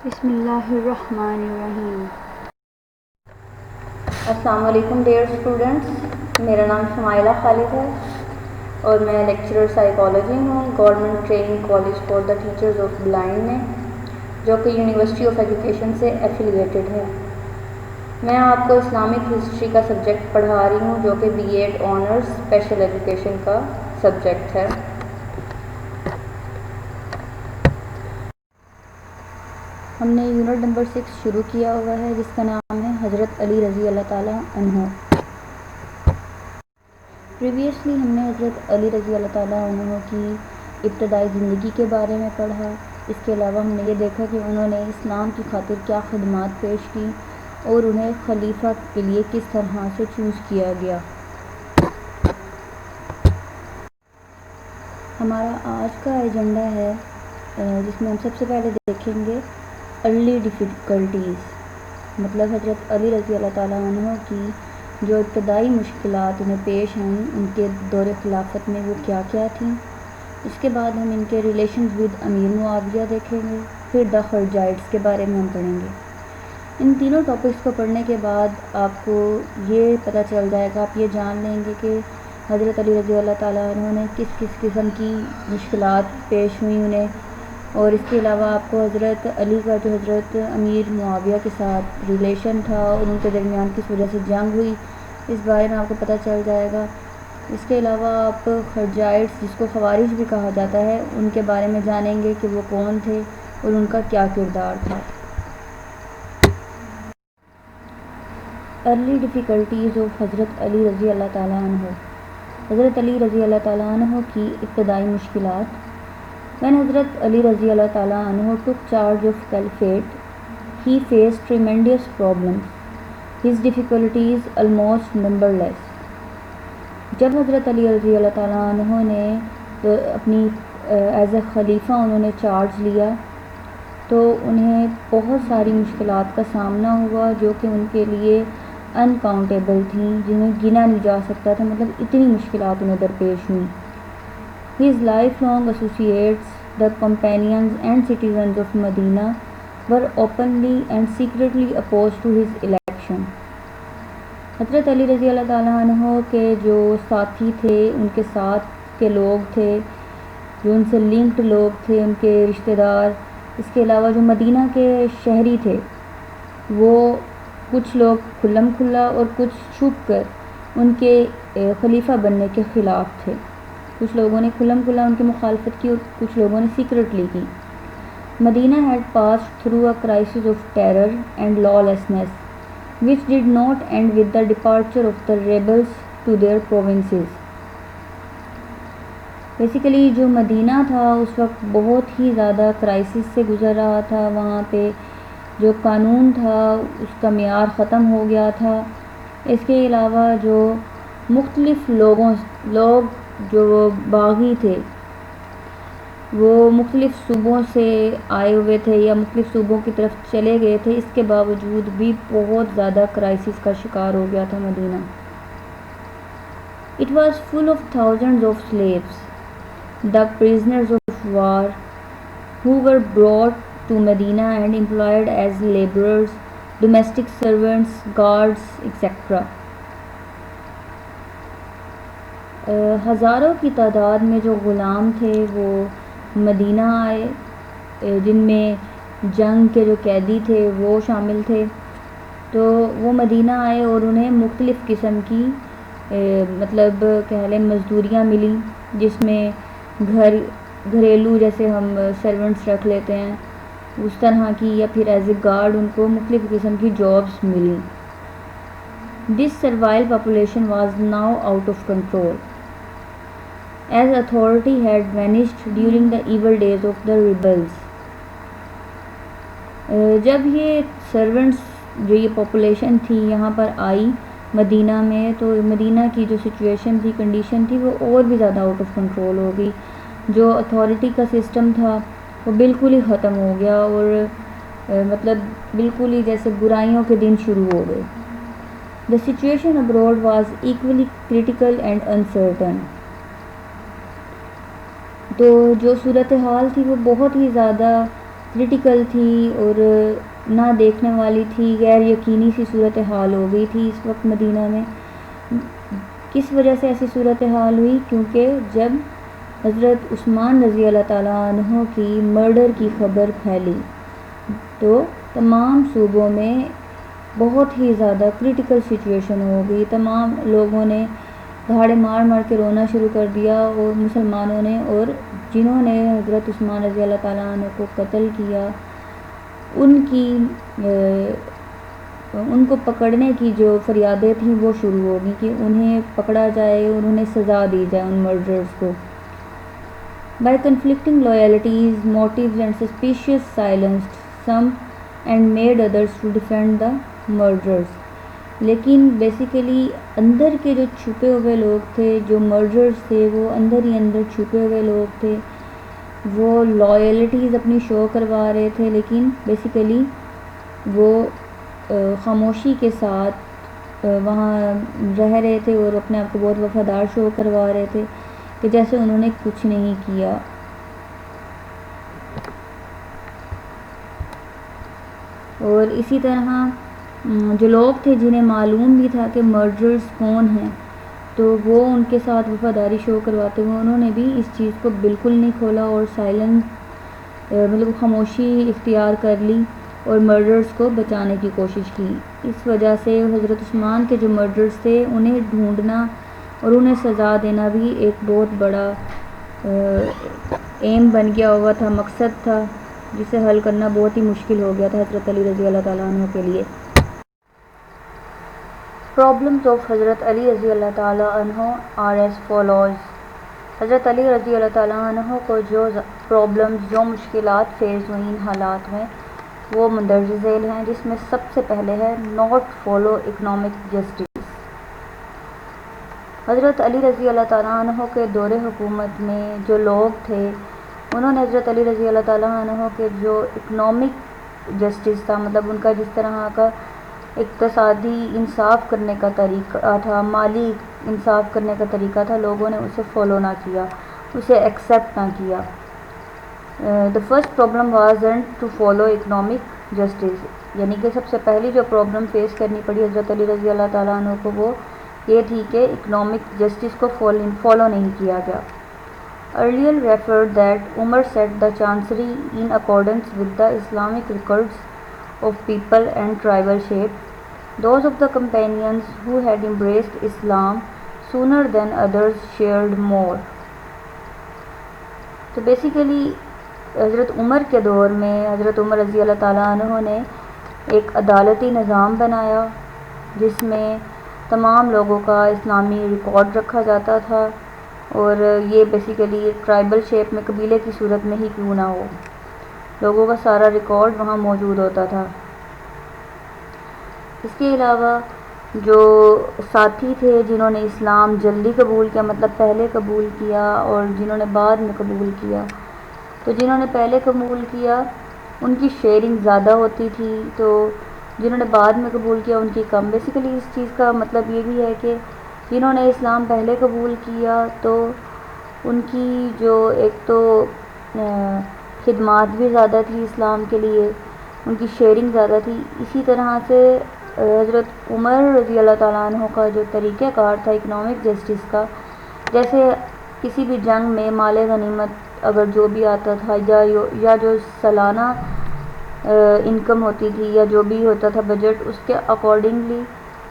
بسم اللہ الرحمن الرحیم۔ السلام علیکم ڈیئر اسٹوڈنٹس، میرا نام شمائلہ خالد ہے اور میں لیکچرر سائیکالوجی ہوں government training college for the teachers of blind میں، جو کہ یونیورسٹی آف ایجوکیشن سے ایفیلیٹڈ ہے۔ میں آپ کو اسلامک ہسٹری کا سبجیکٹ پڑھا رہی ہوں، جو کہ B Ed honours special education کا سبجیکٹ ہے۔ ہم نے یونٹ نمبر 6 شروع کیا ہوا ہے، جس کا نام ہے حضرت علی رضی اللہ تعالیٰ عنہ۔ پریویسلی ہم نے حضرت علی رضی اللہ تعالیٰ عنہ کی ابتدائی زندگی کے بارے میں پڑھا۔ اس کے علاوہ ہم نے یہ دیکھا کہ انہوں نے اسلام کی خاطر کیا خدمات پیش کی اور انہیں خلیفہ کے لیے کس طرح سے چوز کیا گیا۔ ہمارا آج کا ایجنڈا ہے، جس میں ہم سب سے پہلے دیکھیں گے ارلی ڈیفیکلٹیز، مطلب حضرت علی رضی اللہ تعالیٰ عنہ کی جو ابتدائی مشکلات انہیں پیش آئیں ان کے دور خلافت میں وہ کیا کیا تھیں۔ اس کے بعد ہم ان کے ریلیشنز ود امیر معاویہ دیکھیں گے، پھر دا خرجائٹس کے بارے میں ہم پڑھیں گے۔ ان تینوں ٹاپکس کو پڑھنے کے بعد آپ کو یہ پتہ چل جائے گا، آپ یہ جان لیں گے کہ حضرت علی رضی اللہ تعالیٰ عنہ نے کس کس قسم کی مشکلات پیش ہوئیں انہیں، اور اس کے علاوہ آپ کو حضرت علی کا جو حضرت امیر معاویہ کے ساتھ ریلیشن تھا اور ان کے درمیان کس وجہ سے جنگ ہوئی، اس بارے میں آپ کو پتہ چل جائے گا۔ اس کے علاوہ آپ خرجائٹس، جس کو خوارج بھی کہا جاتا ہے، ان کے بارے میں جانیں گے کہ وہ کون تھے اور ان کا کیا کردار تھا۔ ارلی ڈیفیکلٹیز آف حضرت علی رضی اللہ تعالیٰ عنہ۔ حضرت علی رضی اللہ تعالیٰ عنہ کی ابتدائی مشکلات۔ When Hazrat Ali رضی اللہ تعالیٰ عنہ took charge of caliphate, he faced tremendous problems. His difficulties almost numberless. جب حضرت علی رضی اللہ تعالیٰ عنہ نے اپنی ایز اے خلیفہ انہوں نے چارج لیا تو انہیں بہت ساری مشکلات کا سامنا ہوا، جو کہ ان کے لیے انکاؤنٹیبل تھیں، جنہیں گنا نہیں جا سکتا تھا، مطلب اتنی مشکلات انہیں درپیش ہوئیں۔ His lifelong associates, the companions and citizens of Medina, were openly and secretly opposed to his election. حضرت علی رضی اللہ تعالیٰ عنہ کے جو ساتھی تھے، ان کے ساتھ کے لوگ تھے، جو ان سے لنکڈ لوگ تھے، ان کے رشتہ دار، اس کے علاوہ جو مدینہ کے شہری تھے، وہ کچھ لوگ کھلم کھلا اور کچھ چھپ کر ان کے خلیفہ بننے کے خلاف تھے۔ کچھ لوگوں نے کھلم کھلا ان کی مخالفت کی اور کچھ لوگوں نے سیکرٹلی کی۔ مدینہ had passed through a crisis of terror and lawlessness, which did not end with the departure of the rebels to their provinces. Basically جو مدینہ تھا اس وقت بہت ہی زیادہ کرائسس سے گزر رہا تھا، وہاں پہ جو قانون تھا اس کا معیار ختم ہو گیا تھا۔ اس کے علاوہ جو مختلف لوگ جو باغی تھے، وہ مختلف صوبوں سے آئے ہوئے تھے یا مختلف صوبوں کی طرف چلے گئے تھے، اس کے باوجود بھی بہت زیادہ کرائسس کا شکار ہو گیا تھا مدینہ۔ It was full of thousands of slaves, the prisoners of war, who were brought to Medina and employed as laborers, domestic servants, guards, etc. ہزاروں کی تعداد میں جو غلام تھے وہ مدینہ آئے، جن میں جنگ کے جو قیدی تھے وہ شامل تھے۔ تو وہ مدینہ آئے اور انہیں مختلف قسم کی مطلب کہہ لیں مزدوریاں ملیں، جس میں گھریلو جیسے ہم سرونٹس رکھ لیتے ہیں اس طرح کی، یا پھر ایز اے گارڈ ان کو مختلف قسم کی جابس ملیں۔ This servile population was now out of control, as authority had vanished during the evil days of the rebels. جب یہ سرونٹس جو یہ پاپولیشن تھی یہاں پر آئی مدینہ میں، تو مدینہ کی جو سچویشن تھی، کنڈیشن تھی، وہ اور بھی زیادہ آؤٹ آف کنٹرول ہو گئی۔ جو اتھارٹی کا سسٹم تھا وہ بالکل ہی ختم ہو گیا اور مطلب بالکل ہی جیسے برائیوں کے دن شروع ہو گئے۔ The situation abroad was equally critical and uncertain. تو جو صورتحال تھی وہ بہت ہی زیادہ کرٹیکل تھی اور نہ دیکھنے والی تھی، غیر یقینی سی صورتحال ہو گئی تھی اس وقت مدینہ میں۔ کس وجہ سے ایسی صورتحال ہوئی؟ کیونکہ جب حضرت عثمان رضی اللہ تعالیٰ عنہ کی مرڈر کی خبر پھیلی تو تمام صوبوں میں بہت ہی زیادہ کرٹیکل سچویشن ہو گئی۔ تمام لوگوں نے دھاڑے مار مار کے رونا شروع کر دیا، اور مسلمانوں نے، اور جنہوں نے حضرت عثمان رضی اللہ تعالیٰ عنہ کو قتل کیا ان کو پکڑنے کی جو فریادیں تھیں وہ شروع ہو گئی کہ انہیں پکڑا جائے اور انہیں سزا دی جائے ان مرڈرز کو۔ By conflicting loyalties, motives and suspicious silenced some and made others to defend the murderers. لیکن بیسیکلی اندر کے جو چھپے ہوئے لوگ تھے، جو مرڈرز تھے، وہ اندر ہی اندر چھپے ہوئے لوگ تھے، وہ لائلٹیز اپنی شو کروا رہے تھے، لیکن بیسیکلی وہ خاموشی کے ساتھ وہاں رہ رہے تھے اور اپنے آپ کو بہت وفادار شو کروا رہے تھے کہ جیسے انہوں نے کچھ نہیں کیا۔ اور اسی طرح جو لوگ تھے جنہیں معلوم بھی تھا کہ مرڈرز کون ہیں تو وہ ان کے ساتھ وفاداری شو کرواتے ہوئے انہوں نے بھی اس چیز کو بالکل نہیں کھولا اور مطلب خاموشی اختیار کر لی اور مرڈرز کو بچانے کی کوشش کی۔ اس وجہ سے حضرت عثمان کے جو مرڈرز تھے انہیں ڈھونڈنا اور انہیں سزا دینا بھی ایک بہت بڑا ایم بن گیا ہوا تھا، مقصد تھا جسے حل کرنا بہت ہی مشکل ہو گیا تھا حضرت علی رضی اللہ تعالیٰ عنہ کے لیے۔ پرابلمز آف حضرت علی رضی اللہ تعالیٰ عنہ آر ایز فالوز۔ حضرت علی رضی اللہ تعالیٰ عنہ کو جو پرابلمز، جو مشکلات فیس ہوئیں ان حالات میں، وہ مندرجہ ذیل ہیں، جس میں سب سے پہلے ہے ناٹ فالو اکنامک جسٹس۔ حضرت علی رضی اللہ تعالیٰ عنہ کے دور حکومت میں جو لوگ تھے انہوں نے حضرت علی رضی اللہ تعالیٰ عنہ کے جو اکنامک جسٹس تھا، مطلب ان کا جس طرح کا اقتصادی انصاف کرنے کا طریقہ تھا، مالی انصاف کرنے کا طریقہ تھا، لوگوں نے اسے فالو نہ کیا، اسے ایکسیپٹ نہ کیا۔ The first problem wasn't to follow economic justice، یعنی کہ سب سے پہلی جو پرابلم فیس کرنی پڑی حضرت علی رضی اللہ تعالیٰ عنہ کو وہ یہ تھی کہ اکنامک جسٹس کو فالو نہیں کیا گیا۔ Earlier referred that Umar set the chancery in accordance with the Islamic records of people and tribal shape. Those of the companions who had embraced Islam sooner than others shared more. تو basically حضرت عمر کے دور میں حضرت عمر رضی اللہ تعالیٰ عنہ نے ایک عدالتی نظام بنایا جس میں تمام لوگوں کا اسلامی ریکارڈ رکھا جاتا تھا، اور یہ بیسیکلی ٹرائبل شیپ میں، قبیلے کی صورت میں ہی کیوں نہ ہو، لوگوں کا سارا ریکارڈ وہاں موجود ہوتا تھا۔ اس کے علاوہ جو ساتھی تھے جنہوں نے اسلام جلدی قبول کیا، مطلب پہلے قبول کیا، اور جنہوں نے بعد میں قبول کیا، تو جنہوں نے پہلے قبول کیا ان کی شیئرنگ زیادہ ہوتی تھی، تو جنہوں نے بعد میں قبول کیا ان کی کم۔ بیسیکلی اس چیز کا مطلب یہ بھی ہے کہ جنہوں نے اسلام پہلے قبول کیا تو ان کی جو ایک تو خدمات بھی زیادہ تھی اسلام کے لیے، ان کی شیئرنگ زیادہ تھی۔ اسی طرح سے حضرت عمر رضی اللہ تعالیٰ عنہ کا جو طریقہ کار تھا اکنامک جسٹس کا، جیسے کسی بھی جنگ میں مال غنیمت اگر جو بھی آتا تھا یا جو سالانہ انکم ہوتی تھی یا جو بھی ہوتا تھا بجٹ، اس کے اکارڈنگلی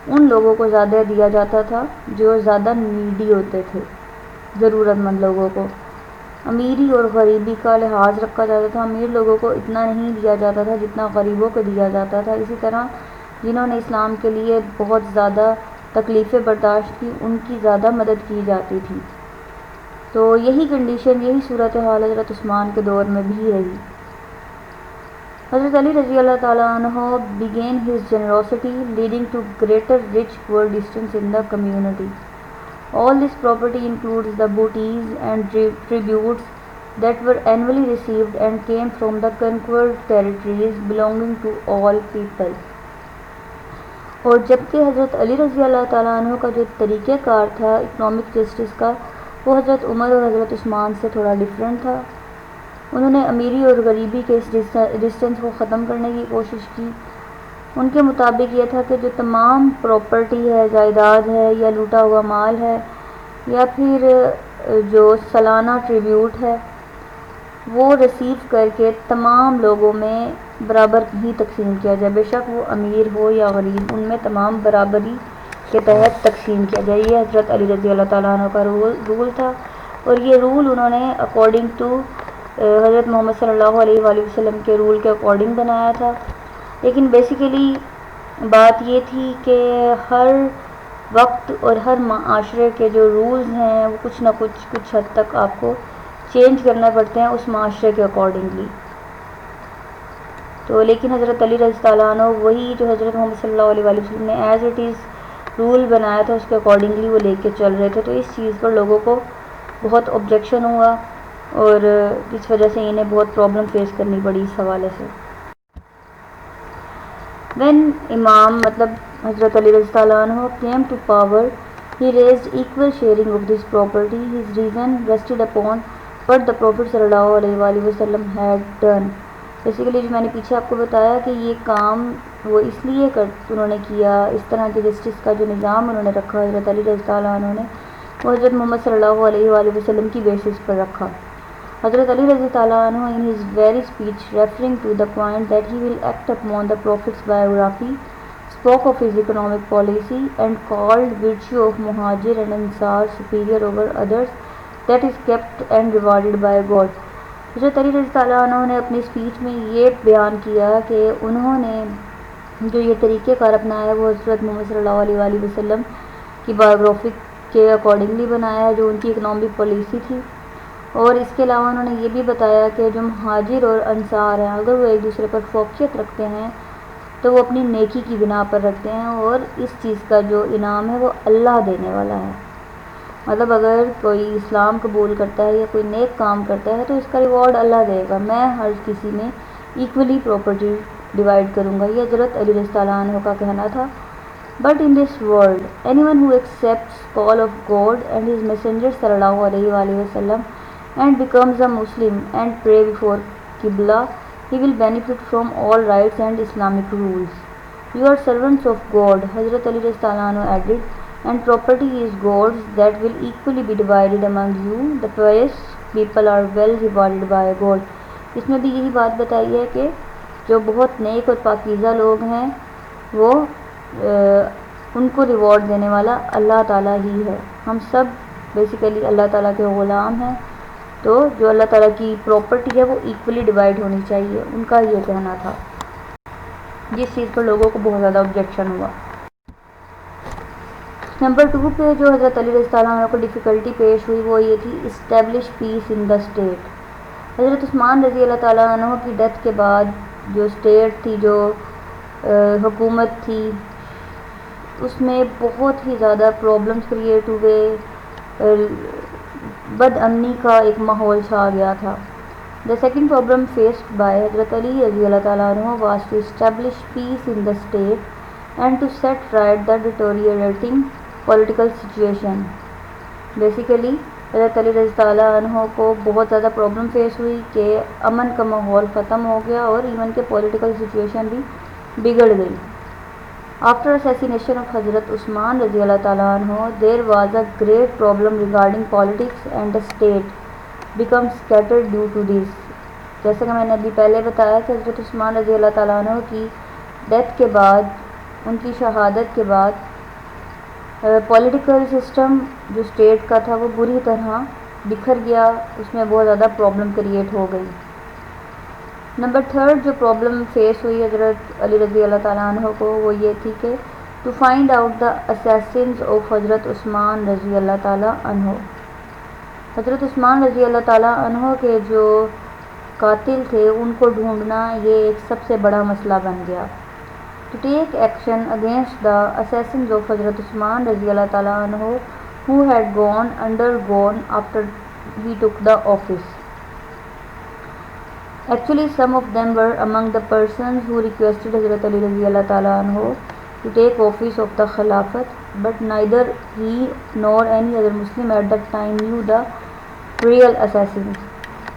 ان لوگوں کو زیادہ دیا جاتا تھا جو زیادہ نیڈی ہوتے تھے، ضرورت مند لوگوں کو۔ امیری اور غریبی کا لحاظ رکھا جاتا تھا، امیر لوگوں کو اتنا نہیں دیا جاتا تھا جتنا غریبوں کو دیا جاتا تھا۔ اسی طرح جنہوں نے اسلام کے لیے بہت زیادہ تکلیفیں برداشت کی ان کی زیادہ مدد کی جاتی تھی۔ تو یہی کنڈیشن، یہی صورتحال حضرت عثمان کے دور میں بھی رہی۔ حضرت علی رضی اللہ تعالیٰ عنہ began his generosity leading to greater rich poor distance in the community. All this property includes the booties and tributes that were annually received and came from the conquered territories belonging to all people. اور جبکہ حضرت علی رضی اللہ تعالیٰ عنہ کا جو طریقہ کار تھا اکنامک جسٹس کا وہ حضرت عمر اور حضرت عثمان سے تھوڑا ڈیفرنٹ تھا۔ انہوں نے امیری اور غریبی کے اس ڈسٹنس کو ختم کرنے کی کوشش کی۔ ان کے مطابق یہ تھا کہ جو تمام پراپرٹی ہے، جائیداد ہے، یا لوٹا ہوا مال ہے، یا پھر جو سالانہ ٹریبیوٹ ہے، وہ ریسیو کر کے تمام لوگوں میں برابر ہی تقسیم کیا جائے، بے شک وہ امیر ہو یا غریب، ان میں تمام برابری کے تحت تقسیم کیا جائے۔ یہ حضرت علی رضی اللہ تعالیٰ عنہ کا رول تھا، اور یہ رول انہوں نے اکارڈنگ ٹو حضرت محمد صلی اللہ علیہ وآلہ وسلم کے رول کے اکارڈنگ بنایا تھا۔ لیکن بیسیکلی بات یہ تھی کہ ہر وقت اور ہر معاشرے کے جو رولز ہیں وہ کچھ نہ کچھ حد تک آپ کو چینج کرنا پڑتے ہیں اس معاشرے کے اکارڈنگلی۔ تو لیکن حضرت علی رضی اللہ عنہ وہی جو حضرت محمد صلی اللہ علیہ وآلہ وسلم نے ایز اٹ از رول بنایا تھا اس کے اکارڈنگلی وہ لے کے چل رہے تھے۔ تو اس چیز پر لوگوں کو بہت آبجیکشن ہوا، اور اس وجہ سے انہیں بہت پرابلم فیس کرنی پڑی اس حوالے سے۔ when امام حضرت علی رضی اللہ عنہ came to power, he raised equal sharing of this property. His reason rested upon what the Prophet صلی اللہ علیہ وآلہ وسلم had done. بیسیکلی جو میں نے پیچھے آپ کو بتایا کہ یہ کام وہ اس لیے انہوں نے کیا، اس طرح کے جسٹس کا جو نظام انہوں نے رکھا حضرت علی رضی اللہ عنہ نے، وہ حضرت محمد صلی اللہ علیہ وآلہ وسلم کی بیسس پر رکھا۔ حضرت علی رضی اللہ عنہ in his very speech referring to the point that he will act upon the Prophet's biography spoke of his economic policy and called virtue of Muhajir and Ansar superior over others that is kept and rewarded by God. حضرت علی رضی اللہ عنہ نے اپنی speech میں یہ بیان کیا کہ انہوں نے جو یہ طریقہ کار اپنایا وہ حضرت محمد صلی اللہ علیہ وآلہ وسلم کی بایوگرافی کے اکارڈنگلی بنایا ہے، جو ان کی اکنامک پالیسی تھی۔ اور اس کے علاوہ انہوں نے یہ بھی بتایا کہ جو مہاجر اور انصار ہیں اگر وہ ایک دوسرے پر فوقیت رکھتے ہیں تو وہ اپنی نیکی کی بنا پر رکھتے ہیں، اور اس چیز کا جو انعام ہے وہ اللہ دینے والا ہے۔ اگر کوئی اسلام قبول کرتا ہے یا کوئی نیک کام کرتا ہے تو اس کا ریوارڈ اللہ دے گا، میں ہر کسی میں ایکولی پراپرٹی ڈیوائڈ کروں گا، یہ حضرت علی رضی اللہ عنہ کا کہنا تھا۔ But in this world, anyone who accepts call of God and His Messenger صلی اللہ علیہ وآلہ وسلم and becomes a Muslim and pray before Qibla, he will benefit from all rights and Islamic rules. You are servants of God, Hazrat Ali رضی اللہ عنہ added, and property is God's that will equally be divided among you. The pious people are well rewarded by God. اس میں بھی یہی بات بتائی ہے کہ جو بہت نیک اور پاکیزہ لوگ ہیں وہ ان کو ریوارڈ دینے والا اللہ تعالیٰ ہی ہے۔ ہم سب بیسیکلی اللہ تعالیٰ کے غلام ہیں، تو جو اللہ تعالیٰ کی پراپرٹی ہے وہ ایکولی ڈیوائڈ ہونی چاہیے، ان کا یہ کہنا تھا، جس چیز پر لوگوں کو بہت زیادہ آبجیکشن ہوا۔ نمبر 2 پہ جو حضرت علی رضی اللہ عنہ کو ڈیفیکلٹی پیش ہوئی وہ یہ تھی establish peace in the state. حضرت عثمان رضی اللہ تعالیٰ عنہ کی ڈیتھ کے بعد جو اسٹیٹ تھی، جو حکومت تھی، اس میں بہت ہی زیادہ پرابلمس کریٹ ہوئے، بد امنی کا ایک ماحول چھا گیا تھا۔ The second problem faced by حضرت علی رضی اللہ تعالیٰ عنہ was to establish peace in the state and to set right the deteriorating political situation. Basically حضرت علی رضی اللہ عنہ کو بہت زیادہ پرابلم فیس ہوئی کہ امن کا ماحول ختم ہو گیا اور ایون کہ پولیٹیکل سچویشن بھی بگڑ گئی۔ After assassination of حضرت عثمان رضی اللہ تعالیٰ عنہ, there was a great problem regarding politics and the state became scattered due to this. جیسا کہ میں نے ابھی پہلے بتایا کہ حضرت عثمان رضی اللہ تعالیٰ عنہ کی ڈیتھ کے بعد، ان کی شہادت کے بعد پولیٹیکل سسٹم جو اسٹیٹ کا تھا وہ بری طرح بکھر گیا، اس میں بہت زیادہ پرابلم کریٹ ہو گئی۔ نمبر 3 جو پرابلم فیس ہوئی حضرت علی رضی اللہ تعالیٰ عنہ کو وہ یہ تھی کہ to find out the assassins of حضرت عثمان رضی اللہ تعالیٰ عنہ۔ حضرت عثمان رضی اللہ تعالیٰ عنہ کے جو قاتل تھے ان کو ڈھونڈنا یہ ایک سب سے بڑا مسئلہ بن گیا۔ To take action against the assassins of حضرت عثمان رضی اللہ تعالیٰ عنہ who had undergone after he took the office. Actually, some of them were among the persons who requested Hazrat Ali رضی اللہ تعالیٰ عنہ to take office of the Khilafat, but neither he nor any other Muslim at that time knew the real assassins.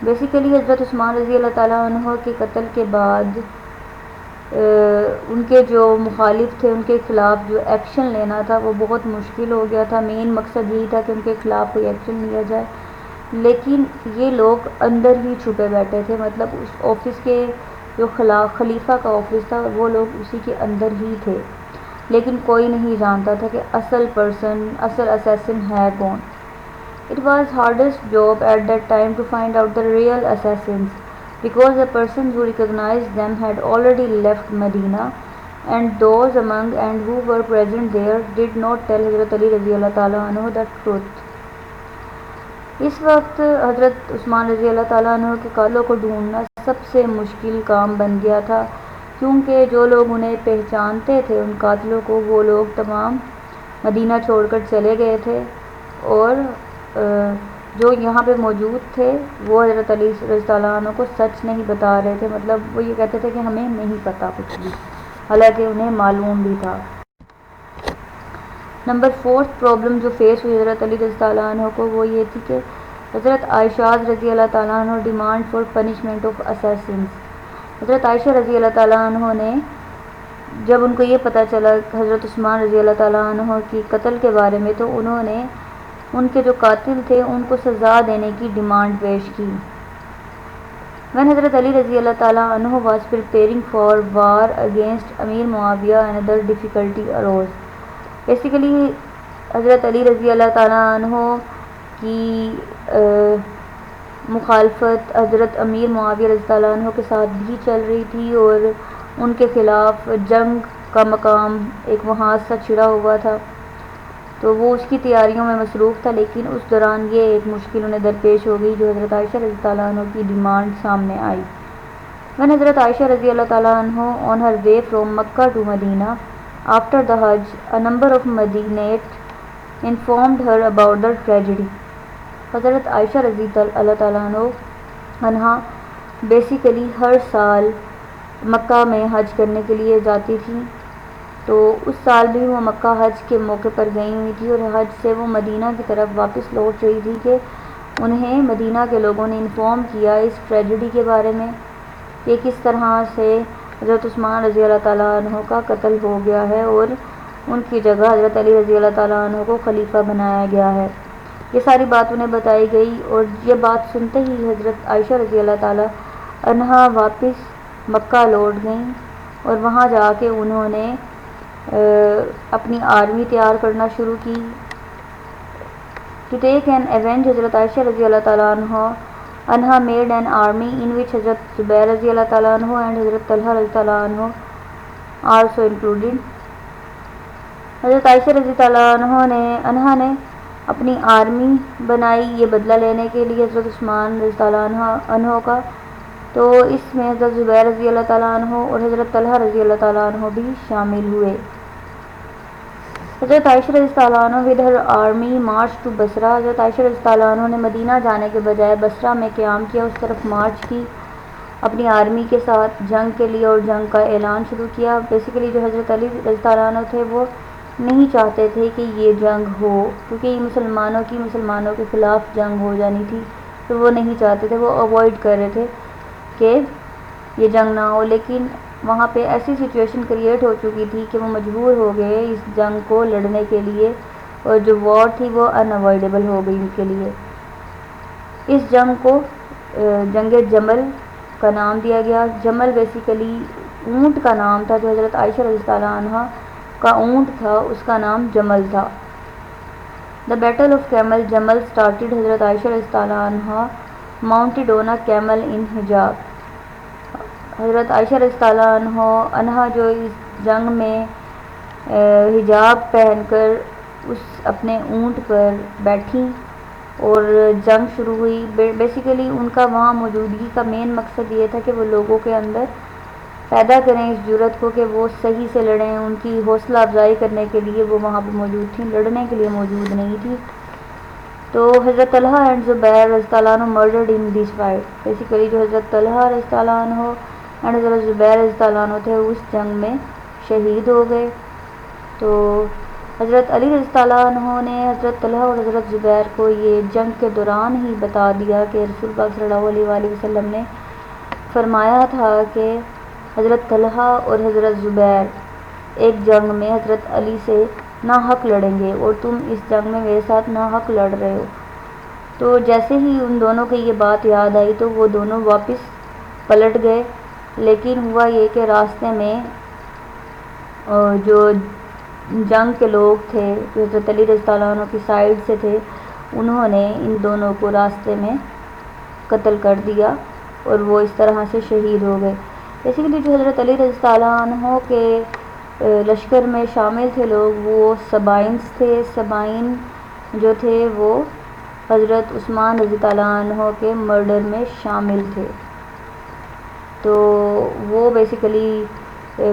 Basically حضرت عثمان رضی اللہ تعالیٰ عنہ کے قتل کے بعد ان کے جو مخالف تھے ان کے خلاف جو ایکشن لینا تھا وہ بہت مشکل ہو گیا تھا. مین مقصد یہی تھا کہ ان کے خلاف کوئی ایکشن لیا جائے، لیکن یہ لوگ اندر ہی چھپے بیٹھے تھے. مطلب اس آفس کے جو خلیفہ کا آفس تھا وہ لوگ اسی کے اندر ہی تھے، لیکن کوئی نہیں جانتا تھا کہ اصل اسیسن ہے کون. It was hardest job at that time to find out the real assassins, because the persons who recognized them had already left Medina, and those among and who were present there did not tell حضرت علی رضی اللہ تعالیٰ عنہ the truth. اس وقت حضرت عثمان رضی اللہ تعالیٰ عنہ کے قاتلوں کو ڈھونڈنا سب سے مشکل کام بن گیا تھا، کیونکہ جو لوگ انہیں پہچانتے تھے ان قاتلوں کو وہ لوگ تمام مدینہ چھوڑ کر چلے گئے تھے، اور جو یہاں پہ موجود تھے وہ حضرت علی رضی اللہ عنہ کو سچ نہیں بتا رہے تھے. مطلب وہ یہ کہتے تھے کہ ہمیں نہیں پتہ کچھ بھی، حالانکہ انہیں معلوم بھی تھا. نمبر 4 پرابلم جو فیس ہوئی حضرت علی رضی اللہ عنہ کو وہ یہ تھی کہ حضرت عائشہ رضی اللہ تعالیٰ عنہ ڈیمانڈ فار پنشمنٹ آف اسیسنز. حضرت عائشہ رضی اللہ تعالیٰ عنہ نے جب ان کو یہ پتہ چلا حضرت عثمان رضی اللہ تعالیٰ عنہ کی قتل کے بارے میں، تو انہوں نے ان کے جو قاتل تھے ان کو سزا دینے کی ڈیمانڈ پیش کی. When حضرت علی رضی اللہ تعالیٰ عنہ was preparing for war against Amir Muawiya another difficulty arose. Basically حضرت علی رضی اللہ تعالیٰ عنہ کی مخالفت حضرت امیر معاویہ رضی اللہ عنہ کے ساتھ بھی چل رہی تھی، اور ان کے خلاف جنگ کا مقام ایک وہاں سا چھڑا ہوا تھا، تو وہ اس کی تیاریوں میں مصروف تھا. لیکن اس دوران یہ ایک مشکل انہیں درپیش ہو گئی جو حضرت عائشہ رضی اللہ عنہ کی ڈیمانڈ سامنے آئی. When حضرت عائشہ رضی اللہ تعالیٰ عنہ on her way from Makkah to Medina after the Hajj, a number of Madinate informed her about the tragedy. حضرت عائشہ رضی اللہ تعالیٰ عنہ بیسیکلی ہر سال مکہ میں حج کرنے کے لیے جاتی تھیں، تو اس سال بھی وہ مکہ حج کے موقع پر گئی ہوئی تھی، اور حج سے وہ مدینہ کی طرف واپس لوٹ رہی تھی کہ انہیں مدینہ کے لوگوں نے انفارم کیا اس ٹریجڈی کے بارے میں کہ کس طرح سے حضرت عثمان رضی اللہ تعالیٰ عنہ کا قتل ہو گیا ہے اور ان کی جگہ حضرت علی رضی اللہ تعالیٰ عنہ کو خلیفہ بنایا گیا ہے. یہ ساری بات انہیں بتائی گئی، اور یہ بات سنتے ہی حضرت عائشہ رضی اللہ تعالیٰ عنہ واپس مکہ لوٹ گئیں، اور وہاں جا کے انہوں نے اپنی آرمی تیار کرنا شروع کی. ٹو ٹیک این ایونج حضرت عائشہ رضی اللہ تعالیٰ عنہ میڈ این آرمی ان وچ حضرت زبیر رضی اللہ تعالیٰ عنہ اینڈ حضرت طلحہ رضی اللہ عنہ آلسو انکلوڈیڈ. حضرت عائشہ رضی اللہ عنہ نے اپنی آرمی بنائی یہ بدلہ لینے کے لیے حضرت عثمان رضی اللہ عنہ کا، تو اس میں حضرت زبیر رضی اللہ تعالیٰ عنہ اور حضرت طلحہ رضی اللہ تعالیٰ عنہ بھی شامل ہوئے. حضرت عائشہ رضی اللہ عنہ with her army march to Basra. حضرت عائشہ رضی اللہ عنہ نے مدینہ جانے کے بجائے بصرہ میں قیام کیا، اس طرف مارچ کی اپنی آرمی کے ساتھ جنگ کے لیے، اور جنگ کا اعلان شروع کیا. بیسیکلی جو حضرت علی رضی اللہ عنہ تھے وہ نہیں چاہتے تھے کہ یہ جنگ ہو، کیونکہ یہ مسلمانوں کے خلاف جنگ ہو جانی تھی، تو وہ نہیں چاہتے تھے، وہ اوائڈ کر رہے تھے کہ یہ جنگ نہ ہو. لیکن وہاں پہ ایسی سچویشن کریٹ ہو چکی تھی کہ وہ مجبور ہو گئے اس جنگ کو لڑنے کے لیے، اور جو وار تھی وہ انوائڈیبل ہو گئی ان کے لیے. اس جنگ کو جنگ جمل کا نام دیا گیا. جمل بیسیکلی اونٹ کا نام تھا، جو حضرت عائشہ رضی اللہ عنہ کا اونٹ تھا اس کا نام جمل تھا. دا بیٹل آف کیمل جمل اسٹارٹیڈ. حضرت عائشہ رضی اللہ عنہ ماؤنٹڈ آن اے کیمل ان حجاب. حضرت عائشہ رضی اللہ عنہ جو اس جنگ میں حجاب پہن کر اس اپنے اونٹ پر بیٹھیں اور جنگ شروع ہوئی. بیسیکلی ان کا وہاں موجودگی کا مین مقصد یہ تھا کہ وہ لوگوں کے اندر پیدا کریں اس جرأت کو کہ وہ صحیح سے لڑیں. ان کی حوصلہ افزائی کرنے کے لیے وہ وہاں پہ موجود تھیں، لڑنے کے لیے موجود نہیں تھی. تو حضرت طلحہ اینڈ زبیر رضی اللہ عنہ murdered in this fight. Basically جو حضرت طلحہ رضی اللہ عنہ اینڈ حضرت زبیر رضی اللہ عنہ تھے اس جنگ میں شہید ہو گئے. تو حضرت علی رضی اللہ عنہ نے حضرت طلحہ اور حضرت زبیر کو یہ جنگ کے دوران ہی بتا دیا کہ رسول پاک صلی اللہ علیہ وآلہ وسلم نے فرمایا تھا کہ حضرت طلحہ اور حضرت زبیر ایک جنگ میں حضرت علی سے ناحق لڑیں گے اور تم اس جنگ میں میرے ساتھ ناحق لڑ رہے ہو۔ تو جیسے ہی ان دونوں کی یہ بات یاد آئی تو وہ دونوں واپس پلٹ گئے، لیکن ہوا یہ کہ راستے میں جو جنگ کے لوگ تھے جو حضرت علی رضی اللہ عنہ کی سائیڈ سے تھے، انہوں نے ان دونوں کو راستے میں قتل کر دیا اور وہ اس طرح سے شہید ہو گئے۔ بیسیکلی جو حضرت علی رضی اللہ عنہ کے لشکر میں شامل تھے لوگ وہ سبائنس تھے۔ سبائن جو تھے وہ حضرت عثمان رضی اللہ عنہ کے مرڈر میں شامل تھے۔ تو وہ بیسیکلی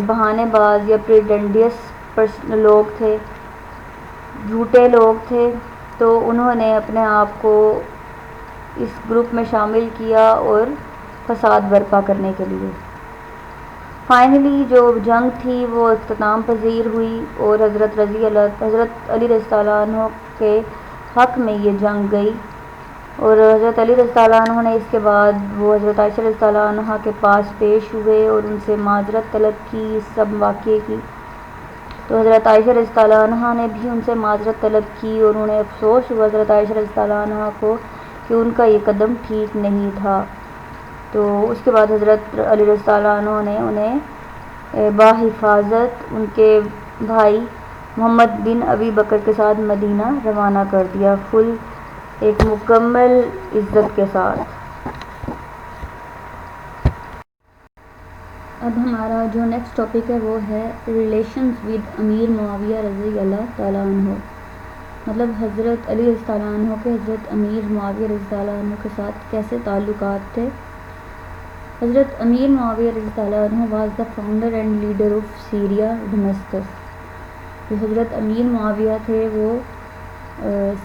بہانے باز یا پریٹینڈیس لوگ تھے، جھوٹے لوگ تھے، تو انہوں نے اپنے آپ کو اس گروپ میں شامل کیا اور فساد برپا کرنے کے لیے۔ فائنلی جو جنگ تھی وہ اختتام پذیر ہوئی اور حضرت علی رضی اللہ عنہ کے حق میں یہ جنگ گئی، اور حضرت علی رضی اللہ عنہ نے اس کے بعد وہ حضرت عائشہ رضی اللہ عنہ کے پاس پیش ہوئے اور ان سے معذرت طلب کی اس سب واقعے کی۔ تو حضرت عائشہ رضی اللہ عنہ نے بھی ان سے معذرت طلب کی اور انہیں افسوس ہوا حضرت عائشہ رضی اللہ عنہ کو کہ ان کا یہ قدم ٹھیک نہیں تھا۔ تو اس کے بعد حضرت علی رضی اللہ عنہ نے انہیں بحفاظت ان کے بھائی محمد بن ابی بکر کے ساتھ مدینہ روانہ کر دیا، فل ایک مکمل عزت کے ساتھ۔ اب ہمارا جو نیکسٹ ٹاپک ہے وہ ہے ریلیشنز ود امیر معاویہ رضی اللہ تعالیٰ عنہ، مطلب حضرت علی رضی اللہ عنہ کے حضرت امیر معاویہ رضی اللہ عنہ کے ساتھ کیسے تعلقات تھے۔ حضرت امیر معاویہ رضی اللہ عنہ was the founder and leader of Syria Damascus. جو حضرت امیر معاویہ تھے وہ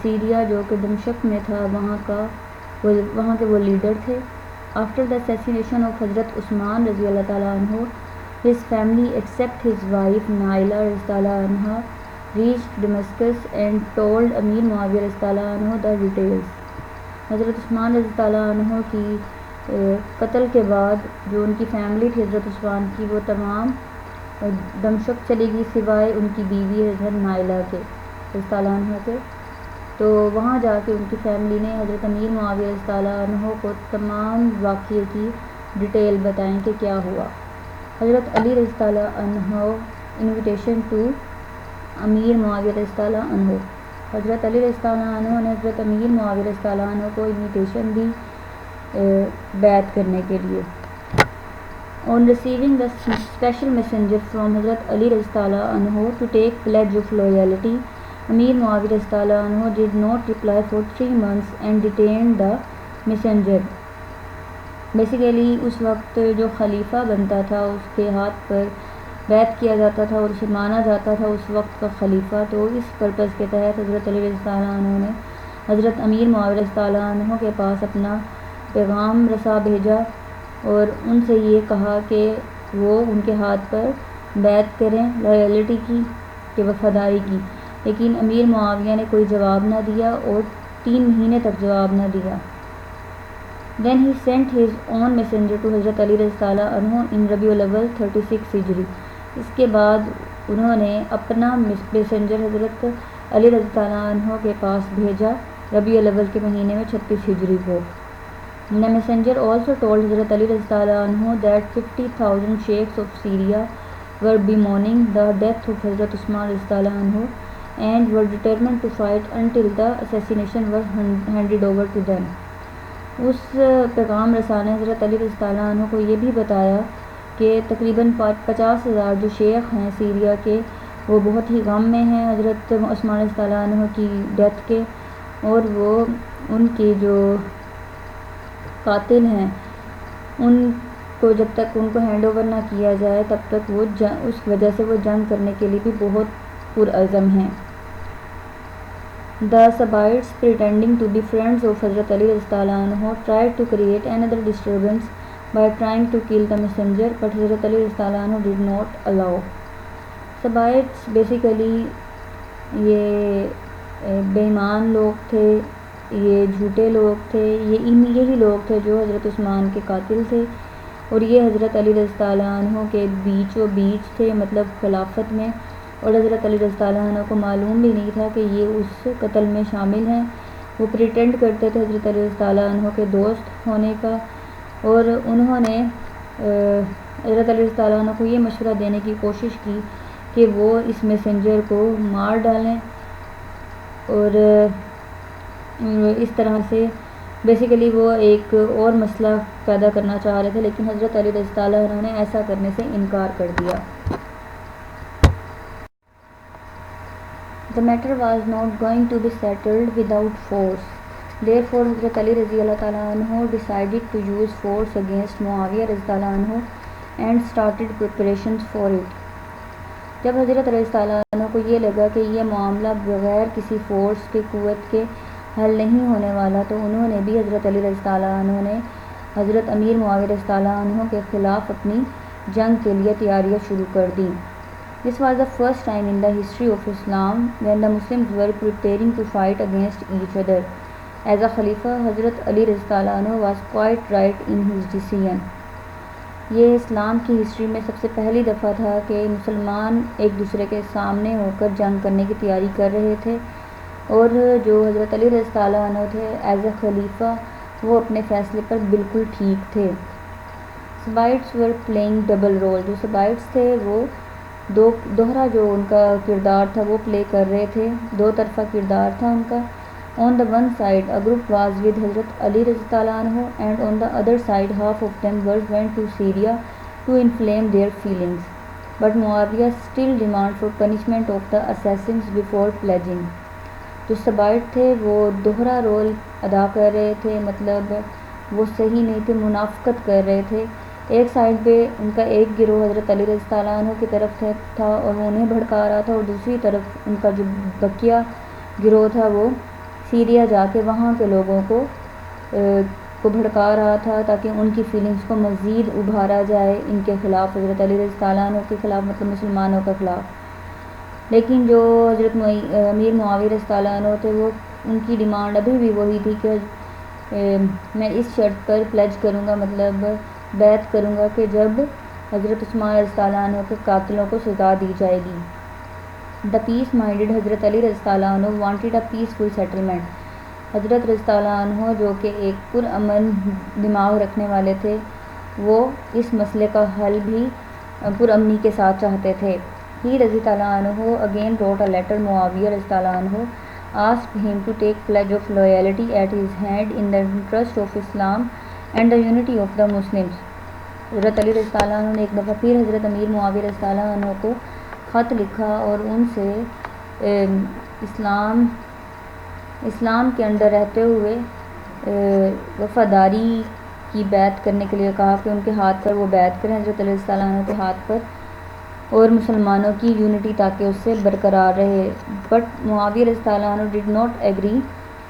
سیریا جو کہ دمشق میں تھا وہاں کے وہ لیڈر تھے۔ آفٹر دا اسیسینیشن آف حضرت عثمان رضی اللہ تعالیٰ عنہ، his family except his wife Naila رضی اللہ عنہ ریچڈ ڈمسکس اینڈ ٹولڈ امیر معاویہ رضی اللہ عنہ دا ڈیٹیلز۔ حضرت عثمان رضی اللہ عنہ کی قتل کے بعد جو ان کی فیملی تھی حضرت عثمان کی وہ تمام دمشق چلی گئی سوائے ان کی بیوی حضرت نائلہ کے رضی اللہ عنہ کے۔ تو وہاں جا کے ان کی فیملی نے حضرت امیر معاویہ رضی اللہ عنہ کو تمام واقعے کی ڈیٹیل بتائیں کہ کیا ہوا۔ حضرت علی رضی اللہ عنہ انویٹیشن ٹو امیر معاویہ رضی اللہ عنہ، حضرت علی رضی اللہ عنہ نے حضرت امیر معاویہ رضی اللہ عنہ کو انویٹیشن دی بیعت کرنے کے لیے۔ On receiving the special messenger from حضرت علی رضی اللہ عنہ to take pledge of loyalty, امیر معاویہ رضی اللہ عنہ did not reply for 3 months and detained the messenger۔ Basically اس وقت جو خلیفہ بنتا تھا اس کے ہاتھ پر بیعت کیا جاتا تھا اور اسے مانا جاتا تھا اس وقت کا خلیفہ، تو اس پرپز کے تحت حضرت علی رضی اللہ عنہ نے حضرت امیر معاویہ رضی اللہ عنہ کے پاس اپنا پیغام رسا بھیجا اور ان سے یہ کہا کہ وہ ان کے ہاتھ پر بیعت کریں لائلٹی کی کہ وفاداری کی، لیکن امیر معاویہ نے کوئی جواب نہ دیا اور 3 مہینے تک جواب نہ دیا۔ Then he sent his own messenger to حضرت علی رضی اللہ عنہ in ربیع الاول 36 ہجری۔ اس کے بعد انہوں نے اپنا میسنجر حضرت علی رضی اللہ عنہ کے پاس بھیجا ربیع الاول کے مہینے میں 36 ہجری کو۔ The messenger also told حضرت علی رضی اللہ عنہ that 50,000 sheikhs of Syria were bemoaning the death of حضرت عثمان رضی اللہ عنہ and were determined to fight until the assassination was handed over to them۔ اس پیغام رسانے حضرت علی رضی اللہ عنہ کو یہ بھی بتایا کہ تقریباً 50,000 جو شیخ ہیں سیریا کے وہ بہت ہی غم میں ہیں حضرت عثمان رضی اللہ عنہ کی ڈیتھ کے، اور وہ ان کے جو قاتل ہیں ان کو جب تک ان کو ہینڈ اوور نہ کیا جائے تب تک وہ اس وجہ سے وہ جنگ کرنے کے لیے بھی بہت پرعزم ہیں۔ The Saba'ids, pretending to be friends of حضرت علی رضی اللہ عنہ, tried to create another disturbance by trying to kill the messenger, but حضرت علی رضی اللہ عنہ did not allow۔ Saba'ids basically یہ بے ایمان لوگ تھے، یہ جھوٹے لوگ تھے، یہی لوگ تھے جو حضرت عثمان کے قاتل تھے، اور یہ حضرت علی رضی اللہ عنہ کے بیچ و بیچ تھے، مطلب خلافت میں، اور حضرت علی رضی اللہ عنہ کو معلوم بھی نہیں تھا کہ یہ اس قتل میں شامل ہیں۔ وہ پریٹینڈ کرتے تھے حضرت علی رضی اللہ عنہ کے دوست ہونے کا، اور انہوں نے حضرت علی رضی اللہ عنہ کو یہ مشورہ دینے کی کوشش کی کہ وہ اس میسنجر کو مار ڈالیں، اور اس طرح سے بیسیکلی وہ ایک اور مسئلہ پیدا کرنا چاہ رہے تھے، لیکن حضرت علی رضی اللہ عنہ نے ایسا کرنے سے انکار کر دیا۔ The matter was not going to be settled without force. Therefore, حضرت علی رضی اللہ تعالیٰ عنہ decided to use force against معاویہ رضی اللہ عنہ and started preparations for it. جب حضرت علی رضی اللہ عنہ کو یہ لگا کہ یہ معاملہ بغیر کسی فورس کے، قوت کے حل نہیں ہونے والا، تو انہوں نے بھی حضرت علی رضی اللہ عنہ نے حضرت امیر معاویہ رضی اللہ عنہ کے خلاف اپنی جنگ کے لیے تیاریاں شروع کر دیں۔ This was the first time in the history of Islam when the Muslims were preparing to fight against each other. As a Khalifa, حضرت علی رضی اللہ عنہ was quite right in his decision. یہ اسلام کی ہسٹری میں سب سے پہلی دفعہ تھا کہ مسلمان ایک دوسرے کے سامنے ہو کر جنگ کرنے کی تیاری کر رہے تھے، اور جو حضرت علی رضی اللہ عنہ تھے ایز اے خلیفہ، وہ اپنے فیصلے پر بالکل ٹھیک تھے۔ سبائٹس ور پلینگ ڈبل رول، جو سبائٹس تھے وہ دوہرا جو ان کا کردار تھا وہ پلے کر رہے تھے، دو طرفہ کردار تھا ان کا۔ On the one side, a group was with حضرت علی رضی اللہ عنہ, and on the other side, half of them went to Syria to inflame their feelings. But Muawiyah still demanded for punishment of the assassins before pledging. جو سبائٹ تھے وہ دوہرا role ادا کر رہے تھے، مطلب وہ صحیح نہیں تھے، منافقت کر رہے تھے۔ ایک سائڈ پہ ان کا ایک گروہ حضرت علی رضی اللہ عنہ کی طرف تھا اور وہ انہیں بھڑکا رہا تھا، اور دوسری طرف ان کا جو بقیہ گروہ تھا وہ سیریا جا کے وہاں کے لوگوں کو بھڑکا رہا تھا تاکہ ان کی فیلنگز کو مزید ابھارا جائے ان کے خلاف، حضرت علی رضی اللہ عنہ کے خلاف، مطلب مسلمانوں کے خلاف۔ لیکن جو حضرت امیر معاویہ رضی اللہ عنہ تھے وہ ان کی ڈیمانڈ ابھی بھی وہی تھی کہ میں اس شرط پر پلیج کروں گا، مطلب بیعت کروں گا کہ جب حضرت عثمان رضی اللہ عنہ کے قاتلوں کو سزا دی جائے گی۔ دا پیس مائنڈڈ حضرت علی رضی اللہ عنہ وانٹیڈ اے پیسفل سیٹلمنٹ، حضرت رضی اللہ عنہ جو کہ ایک پرامن دماغ رکھنے والے تھے، وہ اس مسئلے کا حل بھی پرامنی کے ساتھ چاہتے تھے۔ ہی رضی اللہ عنہ اگین روٹ اے لیٹر معاویہ رضی اللہ عنہ asked him to take pledge of loyalty at his hand in the interest of Islam and the unity of the Muslims. حضرت علی رضی اللہ عنہ نے ایک دفعہ پھر حضرت امیر معاویہ رضی اللہ عنہ کو خط لکھا اور ان سے اسلام کے اندر رہتے ہوئے وفاداری کی بیعت کرنے کے لیے کہا کہ ان کے ہاتھ پر وہ بیعت کریں، حضرت علی رضی اللہ عنہ کے ہاتھ پر، اور مسلمانوں کی یونٹی تاکہ اس سے برقرار رہے۔ بٹ معاویہ رضی اللہ عنہ did not agree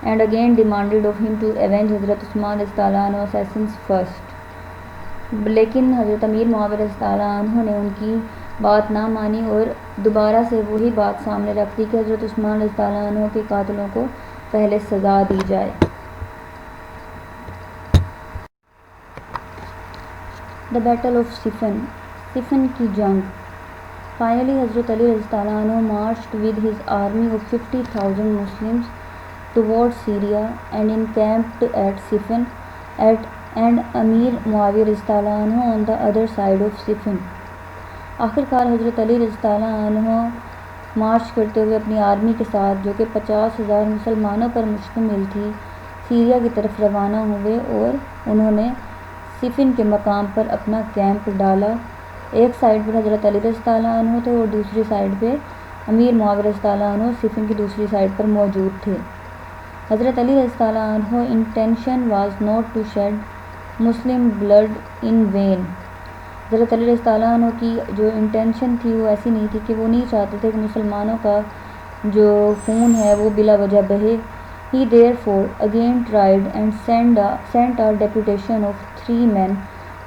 and again demanded of ہم ٹو ایونج حضرت عثمان رضی اللہ عنہ اسیسنس فرسٹ۔ لیکن حضرت امیر معاویہ رضی اللہ عنہ نے ان کی بات نہ مانی اور دوبارہ سے وہی بات سامنے رکھ دی کہ حضرت عثمان رضی اللہ عنہ کے قاتلوں کو پہلے سزا دی جائے۔ دا بیٹل آف صفن، صفن کی جنگ۔ Finally, حضرت علی رضی اللہ عنہ marched with his army of 50,000 Muslims towards Syria and encamped at Siffin and امیر معاویہ رضی اللہ عنہ on the other side of Siffin. آخرکار حضرت علی رضی اللہ عنہ مارچ کرتے ہوئے اپنی آرمی کے ساتھ جو کہ 50,000 مسلمانوں پر مشتمل تھی، سیریا کی طرف روانہ ہوئے اور انہوں نے صفن کے مقام پر اپنا کیمپ ڈالا۔ ایک سائڈ پر حضرت علی رضی اللہ عنہ تھے اور دوسری سائڈ پہ امیر معاویہ رضی اللہ عنہ صفن کی دوسری سائڈ پر موجود تھے۔ حضرت علی رضی اللہ عنہ intention was not to shed Muslim blood in vain, حضرت علی رضی اللہ عنہ کی جو انٹینشن تھی وہ ایسی نہیں تھی کہ وہ نہیں چاہتے تھے کہ مسلمانوں کا جو خون ہے وہ بلا وجہ بہے۔ He therefore again tried and sent a deputation of 3 men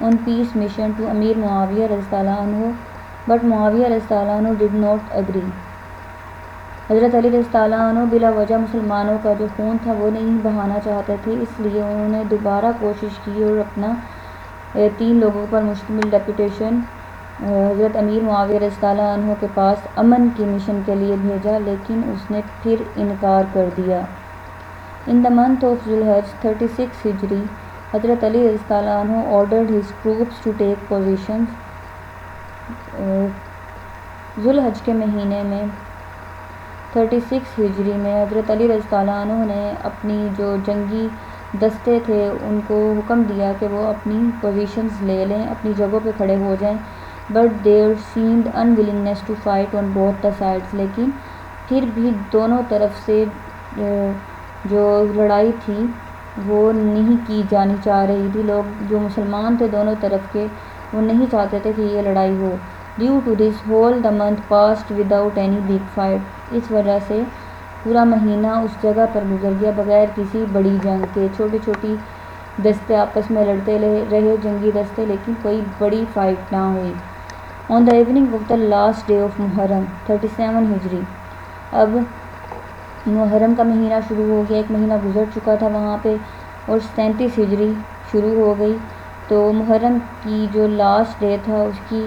on peace mission to امیر معاویہ رضی اللہ عنہ, but معاویہ رضی اللہ عنہ did not agree. حضرت علی رضی اللہ عنہ بلا وجہ مسلمانوں کا جو خون تھا وہ نہیں بہانا چاہتے تھے، اس لیے انہوں نے دوبارہ کوشش کی اور اپنا 3 لوگوں پر مشتمل ڈیپوٹیشن حضرت امیر معاویہ رضی اللہ عنہ کے پاس امن کی مشن کے لیے بھیجا، لیکن اس نے پھر انکار کر دیا۔ In the month of Zulhaj 36 Hijri, حضرت علی رضی اللہ عنہ ordered his troops to take positions۔ Zilhaj کے مہینے میں 36 ہجری میں حضرت علی رضی اللہ عنہ نے اپنی جو جنگی دستے تھے ان کو حکم دیا کہ وہ اپنی پوزیشنز لے لیں، اپنی جگہوں پہ کھڑے ہو جائیں۔ But there seemed unwillingness to fight on both the sides، لیکن پھر بھی دونوں طرف سے جو لڑائی تھی وہ نہیں کی جانی چاہ رہی تھی۔ لوگ جو مسلمان تھے دونوں طرف کے وہ نہیں چاہتے تھے کہ یہ لڑائی ہو۔ Due to this whole the month passed without any big fight، اس وجہ سے پورا مہینہ اس جگہ پر گزر گیا بغیر کسی بڑی جنگ کے۔ چھوٹی چھوٹی دستے آپس میں لڑتے رہے، جنگی دستے، لیکن کوئی بڑی فائٹ نہ ہوئی۔ On the evening of the last day of Muharram 37 ہجری، اب محرم کا مہینہ شروع ہو گیا، ایک مہینہ گزر چکا تھا وہاں پہ، اور 37 ہجری شروع ہو گئی۔ تو محرم کی جو لاسٹ ڈے تھا اس کی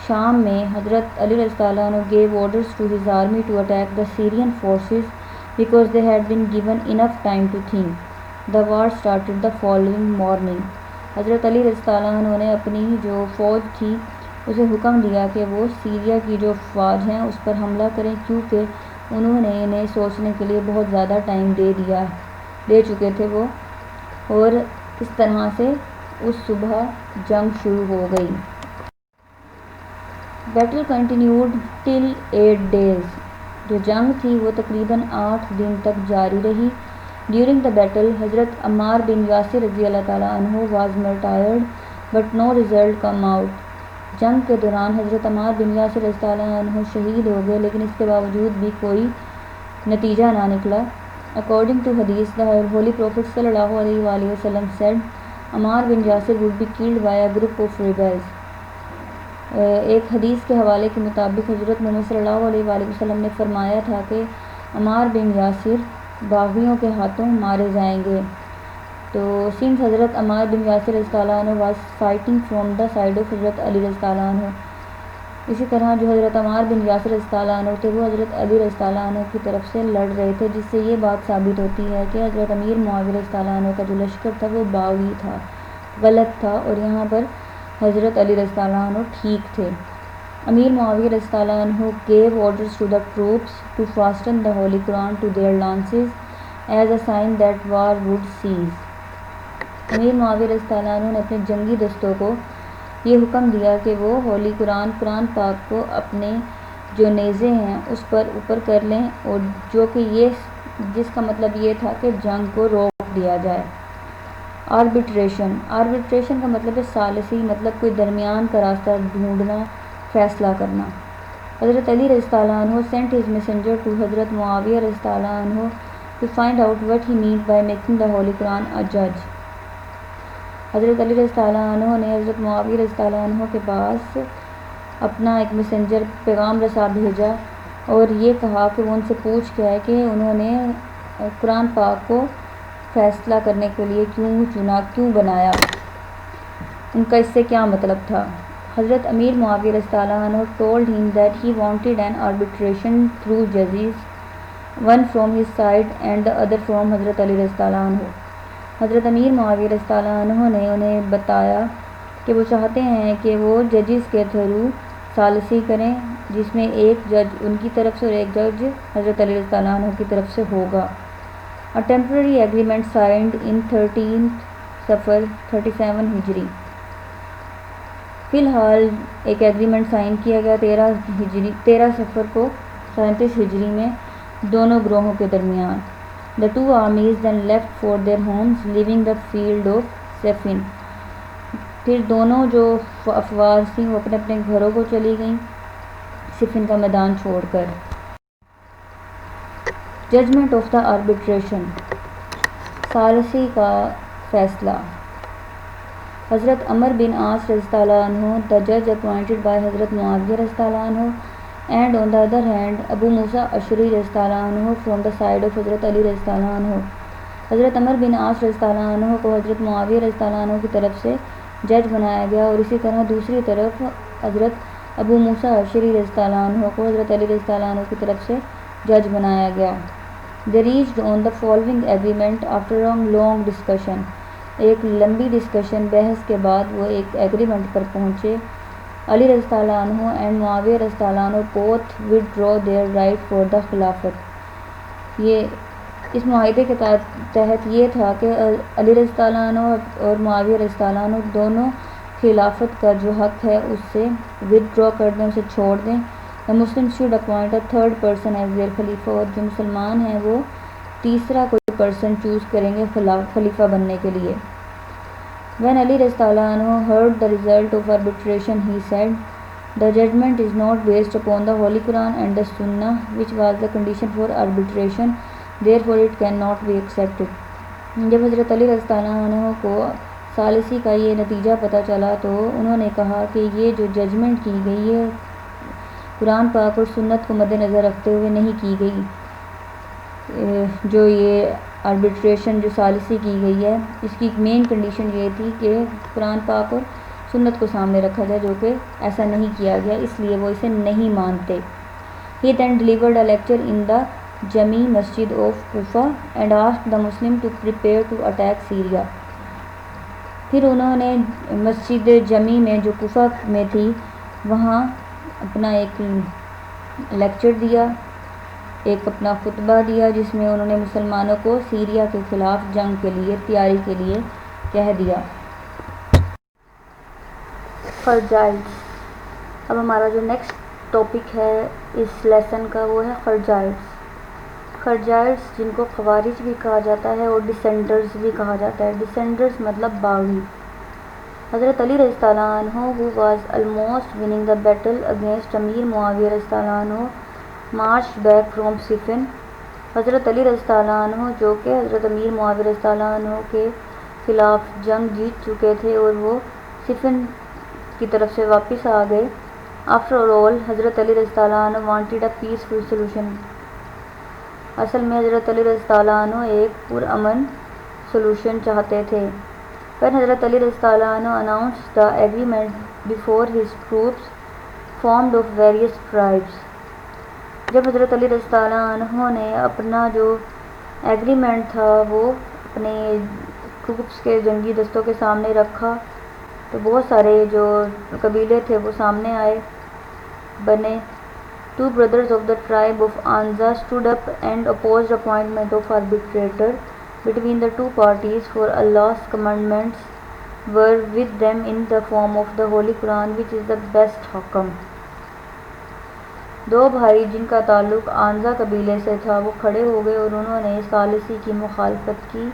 شام میں حضرت علی رضی اللہ عنہ gave orders to his army to attack the Syrian forces because they had been given enough time to think۔ The war started the following morning۔ حضرت علی رضی اللہ عنہ نے اپنی جو فوج تھی اسے حکم دیا کہ وہ سیریا کی جو فوج ہیں اس پر حملہ کریں، کیونکہ انہوں نے انہیں سوچنے کے لیے بہت زیادہ ٹائم دے چکے تھے وہ، اور اس طرح سے اس صبح جنگ شروع ہو گئی۔ بیٹل کنٹینیوڈ ٹل 8 days۔ جو جنگ تھی وہ تقریباً 8 دن تک جاری رہی۔ ڈیورنگ دا بیٹل حضرت عمار بن یاسر رضی اللہ تعالیٰ عنہ was martyred but no result come out. جنگ کے دوران حضرت عمار بن یاسر رضی اللہ عنہ شہید ہو گئے، لیکن اس کے باوجود بھی کوئی نتیجہ نہ نکلا۔ اکارڈنگ ٹو حدیث، دا ہولی پروفٹ صلی اللہ علیہ وآلہ وسلم said Ammar bin Yasir would be killed by a group of rebels۔ ایک حدیث کے حوالے کے مطابق حضرت محمد صلی اللہ علیہ وآلہ وسلم نے فرمایا تھا کہ عمار بن یاسر باغیوں کے ہاتھوں مارے جائیں گے۔ تو سنس حضرت عمار بن یاسر رضی اللہ عنہ was fighting from the side of حضرت علی رضی اللہ عنہ، اسی طرح جو حضرت عمار بن یاسر رضی اللہ عنہ تھے وہ حضرت علی رضی اللہ عنہ کی طرف سے لڑ رہے تھے، جس سے یہ بات ثابت ہوتی ہے کہ حضرت امیر معاویہ رضی اللہ عنہ کا جو لشکر تھا وہ باغی تھا، غلط تھا، اور یہاں پر حضرت علی رضی اللہ عنہ ٹھیک تھے۔ امیر معاویہ رضی اللہ عنہ gave orders to the troops to fasten the Holy Quran to their lances as a sign that war would cease۔ امیر معاویہ رضی اللہ عنہ نے اپنے جنگی دستوں کو یہ حکم دیا کہ وہ ہولی قرآن پاک کو اپنے جو نیزے ہیں اس پر اوپر کر لیں، اور جو کہ جس کا مطلب یہ تھا کہ جنگ کو روک دیا جائے۔ آربٹریشن کا مطلب ہے ثالثی، مطلب کوئی درمیان کا راستہ ڈھونڈنا، فیصلہ کرنا۔ حضرت علی رضی اللہ عنہ sent his messenger to حضرت معاویہ رضی اللہ عنہ to find out what he meant by making the Holy Quran a judge۔ حضرت علی رضی اللہ عنہ نے حضرت معاویہ رضی اللہ عنہ کے پاس اپنا ایک میسنجر پیغام رساں بھیجا اور یہ کہا کہ وہ ان سے پوچھ کے آئے کہ انہوں نے قرآن پاک کو فیصلہ کرنے کے لیے کیوں بنایا، ان کا اس سے کیا مطلب تھا۔ حضرت امیر معاویہ رضی اللہ عنہ told him that he wanted an arbitration through judges، one from his side and the other from حضرت علی رضی اللہ عنہ۔ حضرت امیر معاویہ رضی اللہ عنہ نے انہیں بتایا کہ وہ چاہتے ہیں کہ وہ ججز کے تھرو ثالثی کریں، جس میں ایک جج ان کی طرف سے اور ایک جج حضرت علی رضی اللہ عنہ کی طرف سے ہوگا۔ A temporary agreement signed in 13 صفر 37 ہجری۔ فی الحال ایک ایگریمنٹ سائن کیا گیا 13 صفر کو 37 ہجری میں دونوں گروہوں کے درمیان۔ The two armies then left for their homes leaving the field of Siffin۔ پھر دونوں جو افواج تھیں وہ اپنے اپنے گھروں کو چلی گئیں صفین کا میدان چھوڑ کر۔ ججمنٹ آف دا آربٹریشن، ثالثی کا فیصلہ۔ حضرت عمر بن عاص رضی اللہ عنہ، the judge appointed by حضرت معاویہ رضی اللہ عنہ And on the other hand, Abu Musa Ash'ari radhiyallahu anhu from the side of Hazrat Ali radhiyallahu anhu. حضرت عمر بن عاص رضی اللہ عنہ کو حضرت معاویہ رضی اللہ عنہ کی طرف سے جج بنایا گیا، اور اسی طرح دوسری طرف حضرت ابو موسیٰ اشعری رضی اللہ عنہ کو حضرت علی رضی اللہ عنہ کی طرف سے جج بنایا گیا۔ They reached on the following agreement after a long discussion. ایک لمبی ڈسکشن بحث کے بعد وہ ایک ایگریمنٹ پر پہنچے۔ علی رضی اللہ عنہ and معاویہ رضی اللہ عنہ both withdraw their right for the خلافت۔ اس معاہدے کے تحت یہ تھا کہ علی رضی اللہ عنہ اور معاویہ رضی اللہ عنہ دونوں خلافت کا جو حق ہے اس سے withdraw کر دیں، اسے چھوڑ دیں۔ The Muslims should appoint a third person as their خلیفہ، اور جو مسلمان ہیں وہ تیسرا کوئی پرسن چوز کریں گے خلیفہ بننے کے لیے۔ When Ali رضی اللہ عنہ heard the result of arbitration, he said, "The judgment is not based upon the Holy Quran and the Sunnah, which was the condition for arbitration, therefore it cannot be accepted." جب حضرت علی رضی اللہ عنہ کو ثالثی کا یہ نتیجہ پتہ چلا تو انہوں نے کہا کہ یہ جو ججمنٹ کی گئی ہے قرآن پاک اور سنت کو مد نظر رکھتے ہوئے نہیں کی گئی، جو یہ آربیٹریشن جو ثالثی کی گئی ہے اس کی مین کنڈیشن یہ تھی کہ قرآن پاک اور سنت کو سامنے رکھا جائے، جو کہ ایسا نہیں کیا گیا، اس لیے وہ اسے نہیں مانتے۔ He then delivered a lecture in the Jami Masjid of Kufa and asked the Muslims to prepare to attack Syria. پھر انہوں نے مسجد جمی میں جو کوفہ میں تھی وہاں اپنا ایک لیکچر دیا، ایک اپنا خطبہ دیا، جس میں انہوں نے مسلمانوں کو سیریا کے خلاف جنگ کے لیے تیاری کے لیے کہہ دیا۔ خرجائز۔ اب ہمارا جو نیکسٹ ٹاپک ہے اس لیسن کا وہ ہے خرجائز۔ خرجائز جن کو خوارج بھی کہا جاتا ہے اور ڈسینڈرز بھی کہا جاتا ہے۔ ڈسینڈرز مطلب باغی۔ حضرت علی رضی اللہ عنہ who was almost winning the battle against امیر معاویہ رضی اللہ عنہ marched back from صفین۔ حضرت علی رضی اللہ عنہ جو کہ حضرت امیر معاویہ رضی اللہ عنہ کے خلاف جنگ جیت چکے تھے اور وہ صفین کی طرف سے واپس آ گئے۔ After all, حضرت علی رضی اللہ عنہ wanted a peaceful solution۔ اصل میں حضرت علی رضی اللہ عنہ ایک پرامن سولوشن چاہتے تھے۔ When حضرت علی رضی اللہ عنہ announced the agreement before his troops formed of various tribes۔ جب حضرت علی رضی اللہ عنہ نے اپنا جو ایگریمنٹ تھا وہ اپنے ٹروپس کے جنگی دستوں کے سامنے رکھا تو بہت سارے جو قبیلے تھے وہ سامنے آئے بنے۔ Two brothers of the tribe of Anza stood up and opposed appointment of arbitrator between the two parties, for Allah's commandments were with them in the form of the Holy Quran, which is the best حکم۔ دو بھائی جن کا تعلق آنزا قبیلے سے تھا وہ کھڑے ہو گئے اور انہوں نے ثالثی کی مخالفت کی،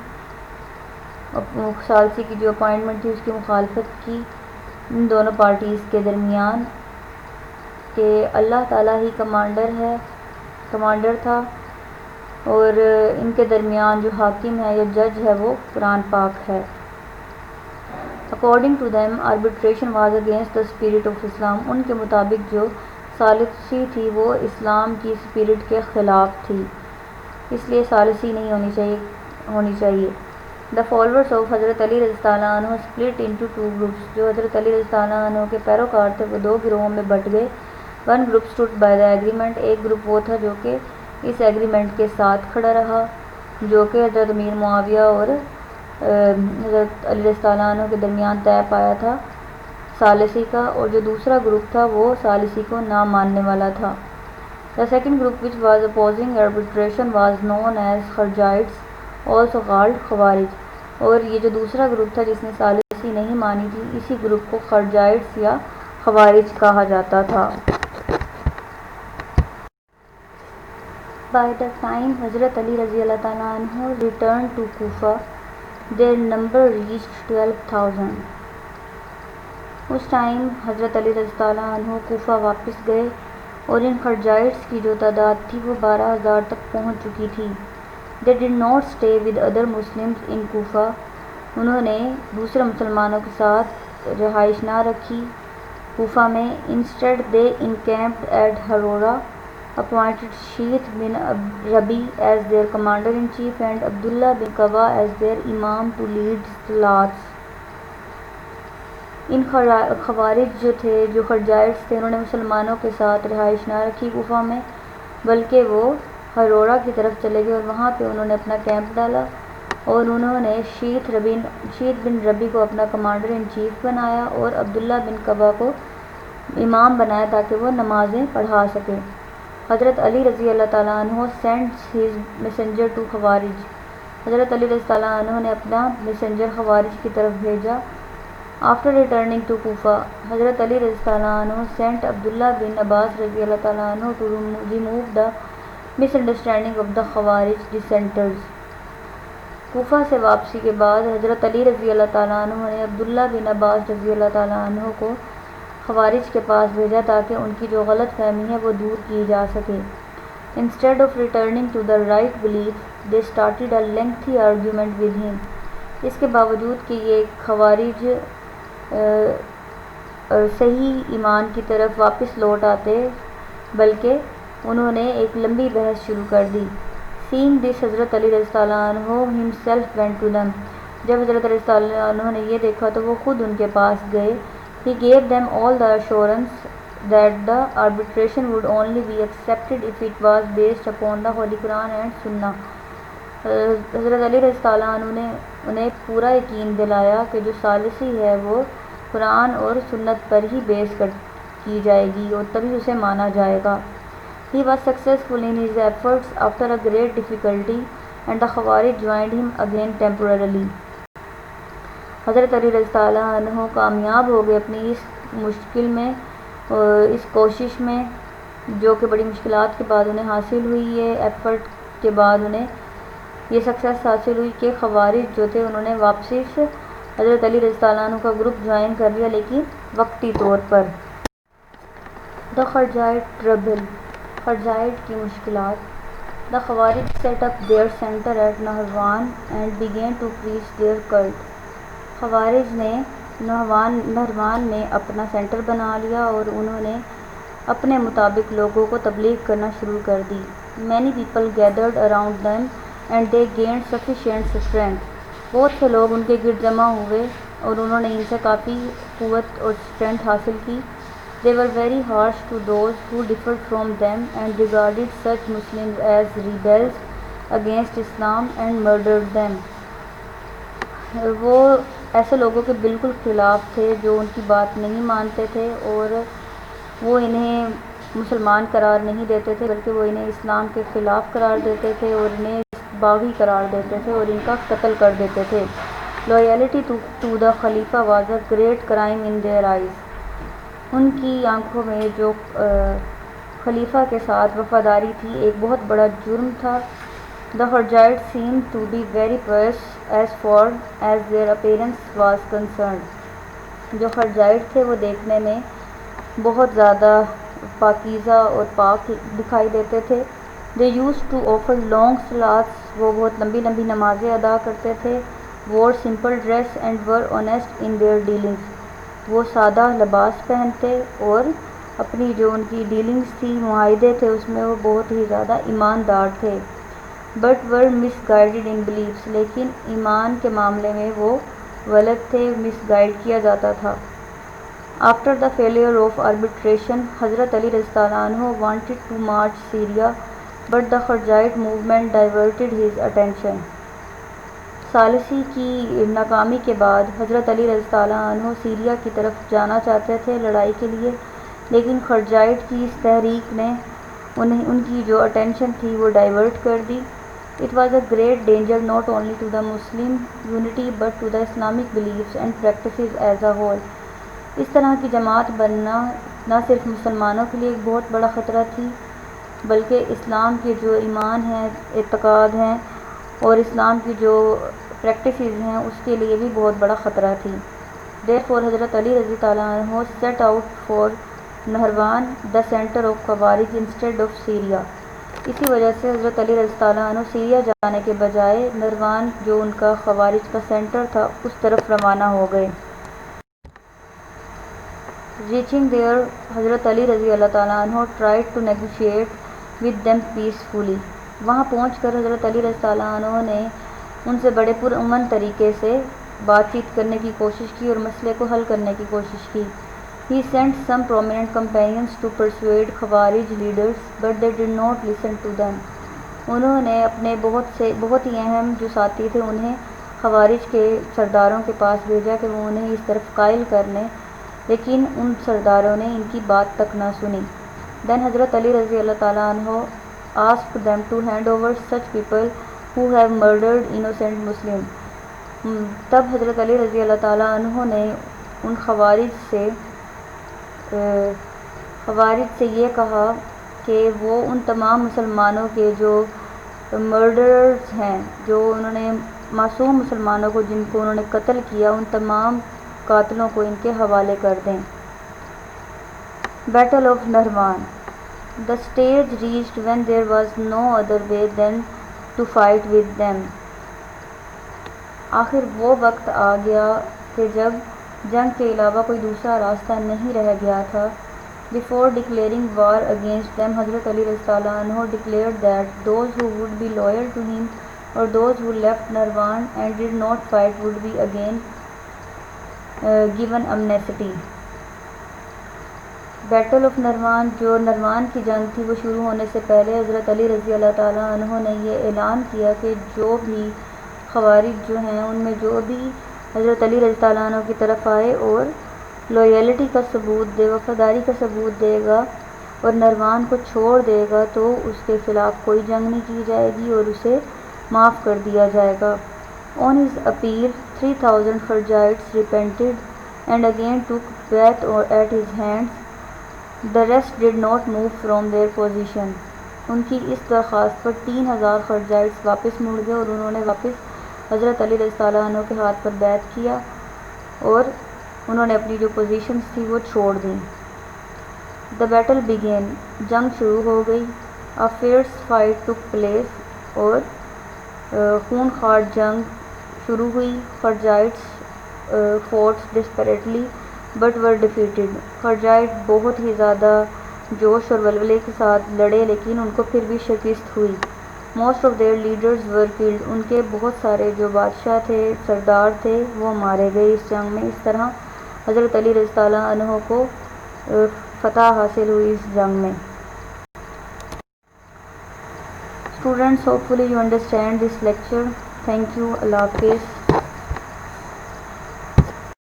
ثالثی کی جو اپوائنٹمنٹ تھی اس کی مخالفت کی ان دونوں پارٹیز کے درمیان، کہ اللہ تعالیٰ ہی کمانڈر تھا اور ان کے درمیان جو حاکم ہے یا جج ہے وہ قرآن پاک ہے۔ According to them, arbitration was against the spirit of Islam۔ ان کے مطابق جو ثالثی تھی وہ اسلام کی اسپرٹ کے خلاف تھی، اس لیے ثالثی نہیں ہونی چاہیے۔ The followers of حضرت علی رضی اللہ عنہ split into two groups۔ جو حضرت علی رضی اللہ عنہ کے پیروکار تھے وہ دو گروہوں میں بٹ گئے۔ One group stood by the agreement۔ ایک گروپ وہ تھا جو کہ اس ایگریمنٹ کے ساتھ کھڑا رہا، جو کہ حضرت امیر معاویہ اور حضرت علی رضی اللہ عنہ کے درمیان طے پایا تھا ثالثی کا، اور جو دوسرا گروپ تھا وہ ثالثی کو نہ ماننے والا تھا۔ The second group which was opposing arbitration was known as Kharjites, also called خوارج۔ اور یہ جو دوسرا گروپ تھا جس نے ثالثی نہیں مانی تھی، اسی گروپ کو خرجائٹس یا خوارج کہا جاتا تھا۔ By the time حضرت علی رضی اللہ تعالیٰ عنہ returned to Kufa, their number reached 12,000۔ اس ٹائم حضرت علی رضی اللہ عنہ کوفہ واپس گئے اور ان خرجائٹس کی جو تعداد تھی وہ 12,000 تک پہنچ چکی تھی۔ They did not stay with other Muslims in Kufa۔ انہوں نے دوسرے مسلمانوں کے ساتھ رہائش نہ رکھی کوفہ میں. Instead they encamped at Harora, appointed Sheikh bin Rabi as their commander-in-chief and Abdullah bin Qaba as their imam to lead salats. ان خوارج جو تھے جو خرجائٹس تھے انہوں نے مسلمانوں کے ساتھ رہائش نہ رکھی کوفہ میں، بلکہ وہ ہرورا کی طرف چلے گئے اور وہاں پہ انہوں نے اپنا کیمپ ڈالا اور انہوں نے شیخ بن ربی کو اپنا کمانڈر ان چیف بنایا اور عبداللہ بن قبا کو امام بنایا تاکہ وہ نمازیں پڑھا سکے. حضرت علی رضی اللہ تعالیٰ عنہ سینڈ ہز میسنجر ٹو خوارج. حضرت علی رضی اللہ عنہ نے اپنا میسنجر خوارج کی طرف بھیجا. After returning to Kufa, Hazrat Ali Rizqallah anhu sent Abdullah bin Abbas radiallahu ta'ala anhu to remove the misunderstanding of the Khawarij dissenters. Kufa سے واپسی کے بعد حضرت علی رضی اللہ تعالیٰ عنہ نے عبداللہ بن عباس رضی اللہ تعالیٰ عنہ کو خوارج کے پاس بھیجا تاکہ ان کی جو غلط فہمی ہے وہ دور کی جا سکے. Instead of returning to the right belief, they started a lengthy argument with him. اس کے باوجود کہ یہ خوارج صحیح ایمان کی طرف واپس لوٹ آتے بلکہ انہوں نے ایک لمبی بحث شروع کر دی. Seeing this, حضرت علی رضی اللہ عنہ himself went to them. جب حضرت علی رضی اللہ عنہ نے یہ دیکھا تو وہ خود ان کے پاس گئے. He gave them all the assurance that the arbitration would only be accepted if it was based upon the Holy Quran and Sunnah. حضرت علی رضی اللہ عنہ نے انہیں پورا یقین دلایا کہ جو ثالثی ہے وہ قرآن اور سنت پر ہی بیس کی جائے گی اور تبھی اسے مانا جائے گا. He was successful in his efforts after a great difficulty and the Khawarij joined him again temporarily. حضرت علی رضی اللہ عنہ کامیاب ہو گئے اپنی اس مشکل میں اس کوشش میں جو کہ بڑی مشکلات کے بعد انہیں حاصل ہوئی ہے. ایفرٹ کے بعد انہیں یہ سکسیس حاصل ہوئی کہ خوارج جو تھے انہوں نے واپسی سے حضرت علی رضی اللہ عنہ کا گروپ جوائن کر لیا لیکن وقتی طور پر. The Kharjite trouble. خرجائٹ کی مشکلات. The Khawarij set up their center at Nahrawan and began to preach their cult. خوارج نے نہروان میں اپنا سینٹر بنا لیا اور انہوں نے اپنے مطابق لوگوں کو تبلیغ کرنا شروع کر دی. Many people gathered around them and they gained sufficient strength. بہت سے لوگ ان کے گرد جمع ہوئے اور انہوں نے ان سے کافی قوت اور اسٹرینتھ حاصل کی. They were very harsh to those who differed from them and regarded such Muslims as rebels against Islam and murdered them. وہ ایسے لوگوں کے بالکل خلاف تھے جو ان کی بات نہیں مانتے تھے اور وہ انہیں مسلمان قرار نہیں دیتے تھے بلکہ وہ انہیں اسلام کے خلاف قرار دیتے تھے اور انہیں باغی قرار دیتے تھے اور ان کا قتل کر دیتے تھے. Loyalty to the Khalifa was a great crime in their eyes. ان کی آنکھوں میں جو خلیفہ کے ساتھ وفاداری تھی ایک بہت بڑا جرم تھا. The Kharjites seemed to be very pious as far as their appearance was concerned. جو خرجائٹ تھے وہ دیکھنے میں بہت زیادہ پاکیزہ اور پاک دکھائی دیتے تھے. They used to offer long salats. وہ بہت لمبی لمبی نمازیں ادا کرتے تھے. Wore simple dress and were honest in their dealings. وہ سادہ لباس پہنتے اور اپنی جو ان کی ڈیلنگز تھی معاہدے تھے اس میں وہ بہت ہی زیادہ ایماندار تھے. But were misguided in beliefs. لیکن ایمان کے معاملے میں وہ غلط تھے، مس گائیڈ کیا جاتا تھا. After the failure of arbitration, حضرت علی رضی اللہ عنہ wanted to march Syria, but the Kharjite movement diverted his attention. ثالثی کی ناکامی کے بعد حضرت علی رضی اللہ عنہ سیریا کی طرف جانا چاہتے تھے لڑائی کے لیے لیکن خرجائٹ کی اس تحریک نے ان کی جو اٹینشن تھی وہ ڈائیورٹ کر دی. It was a great danger not only to the Muslim unity but to the Islamic beliefs and practices as a whole. اس طرح کی جماعت بننا نہ صرف مسلمانوں کے لیے ایک بہت بڑا خطرہ تھی بلکہ اسلام کے جو ایمان ہیں، اعتقاد ہیں اور اسلام کی جو پریکٹسز ہیں اس کے لیے بھی بہت بڑا خطرہ تھی. Therefore حضرت علی رضی اللہ عنہ set out for Nahrawan, the center of Khawarij instead of Syria. اسی وجہ سے حضرت علی رضی اللہ عنہ سیریا جانے کے بجائے نہروان جو ان کا خوارج کا سینٹر تھا اس طرف روانہ ہو گئے. Reaching there, حضرت علی رضی اللہ تعالیٰ عنہ tried to negotiate with them peacefully. وہاں پہنچ کر حضرت علی رضی اللہ عنہ نے ان سے بڑے پرامن طریقے سے بات چیت کرنے کی کوشش کی اور مسئلے کو حل کرنے کی کوشش کی. He sent some prominent companions to persuade Khawarij leaders, but they did not listen to them. انہوں نے اپنے بہت ہی اہم جو ساتھی تھے انہیں خوارج کے سرداروں کے پاس بھیجا کہ وہ انہیں اس طرف قائل کر لیں، لیکن ان سرداروں نے ان کی بات تک نہ سنی. Then حضرت علی رضی اللہ تعالیٰ عنہ asked them to hand over such people who have murdered innocent Muslims. تب حضرت علی رضی اللہ تعالیٰ عنہ نے ان خوارج سے یہ کہا کہ وہ ان تمام مسلمانوں کے جو مرڈررز ہیں، جو انہوں نے معصوم مسلمانوں کو جن کو انہوں نے قتل کیا، ان تمام قاتلوں کو ان کے حوالے کر دیں. Battle of Nahrawan. The stage reached when there was no other way than to fight with them. آخر وہ وقت آ گیا کہ جب جنگ کے علاوہ کوئی دوسرا راستہ نہیں رہ گیا تھا. Before declaring war against them, حضرت علی رضی اللہ عنہ declared that those who would be loyal to him or those who left Narwan and did not fight would be again given amnesty. Battle of Nahrawan, جو Nahrawan کی جنگ تھی، وہ شروع ہونے سے پہلے حضرت علی رضی اللہ تعالیٰ عنہ نے یہ اعلان کیا کہ جو بھی خوارج جو ہیں ان میں جو بھی حضرت علی رضی اللہ عنہ کی طرف آئے اور لویلٹی کا ثبوت دے، وفاداری کا ثبوت دے گا اور نروان کو چھوڑ دے گا تو اس کے خلاف کوئی جنگ نہیں کی جائے گی اور اسے معاف کر دیا جائے گا. On his appeal, 3,000 Kharjites repented and again took death at his hands. The rest did not move from their position. ان کی اس درخواست پر 3,000 خرجائٹس واپس مڑ گئے اور انہوں نے واپس حضرت علی رضی اللہ عنہ کے ہاتھ پر بیعت کیا اور انہوں نے اپنی جو پوزیشنز تھی وہ چھوڑ دیں. The battle began. جنگ شروع ہو گئی. A fierce fight took place. اور خون خوار جنگ شروع ہوئی. خرجائٹس fought desperately but were defeated. خرجائٹ بہت ہی زیادہ جوش اور ولولے کے ساتھ لڑے لیکن ان کو پھر بھی شکست ہوئی. Most of their leaders were killed. ان کے بہت سارے جو بادشاہ تھے، سردار تھے، وہ مارے گئے اس جنگ میں. اس طرح حضرت علی رضی اللہ عنہ کو فتح حاصل ہوئی اس جنگ میں. Students, hopefully you understand this lecture. Thank you. Allah Hafiz.